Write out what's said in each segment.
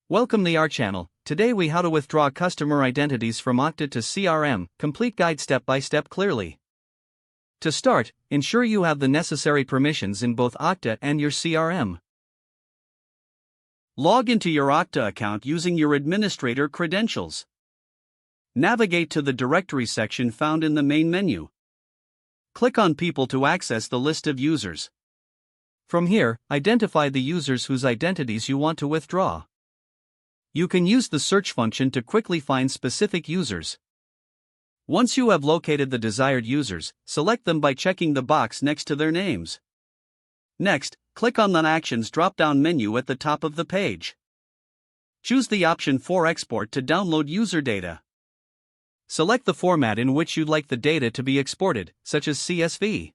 Welcome to our channel. Today we how to withdraw customer identities from Okta to CRM, complete guide step by step clearly. To start, ensure you have the necessary permissions in both Okta and your CRM. Log into your Okta account using your administrator credentials. Navigate to the directory section found in the main menu. Click on People to access the list of users. From here, identify the users whose identities you want to withdraw. You can use the search function to quickly find specific users. Once you have located the desired users, select them by checking the box next to their names. Next, click on the Actions drop-down menu at the top of the page. Choose the option for Export to download user data. Select the format in which you'd like the data to be exported, such as CSV.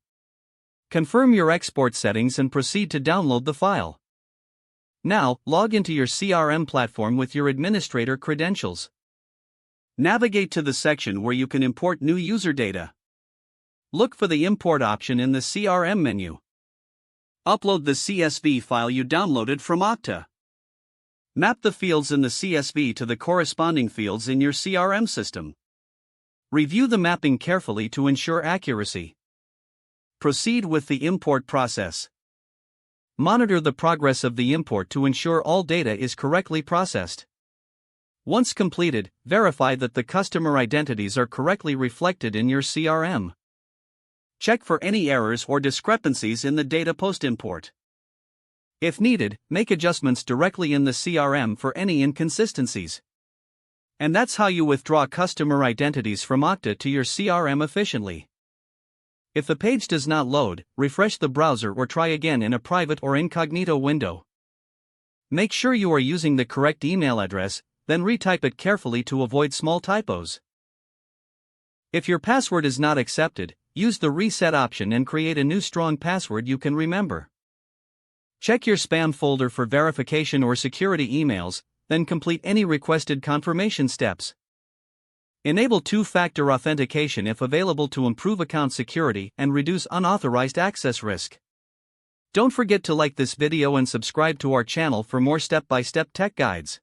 Confirm your export settings and proceed to download the file. Now, log into your CRM platform with your administrator credentials. Navigate to the section where you can import new user data. Look for the Import option in the CRM menu. Upload the CSV file you downloaded from Okta. Map the fields in the CSV to the corresponding fields in your CRM system. Review the mapping carefully to ensure accuracy. Proceed with the import process. Monitor the progress of the import to ensure all data is correctly processed. Once completed, verify that the customer identities are correctly reflected in your CRM. Check for any errors or discrepancies in the data post-import. If needed, make adjustments directly in the CRM for any inconsistencies. And that's how you withdraw customer identities from Okta to your CRM efficiently. If the page does not load, refresh the browser or try again in a private or incognito window. Make sure you are using the correct email address, then retype it carefully to avoid small typos. If your password is not accepted, use the reset option and create a new strong password you can remember. Check your spam folder for verification or security emails, then complete any requested confirmation steps. Enable two-factor authentication if available to improve account security and reduce unauthorized access risk. Don't forget to like this video and subscribe to our channel for more step-by-step tech guides.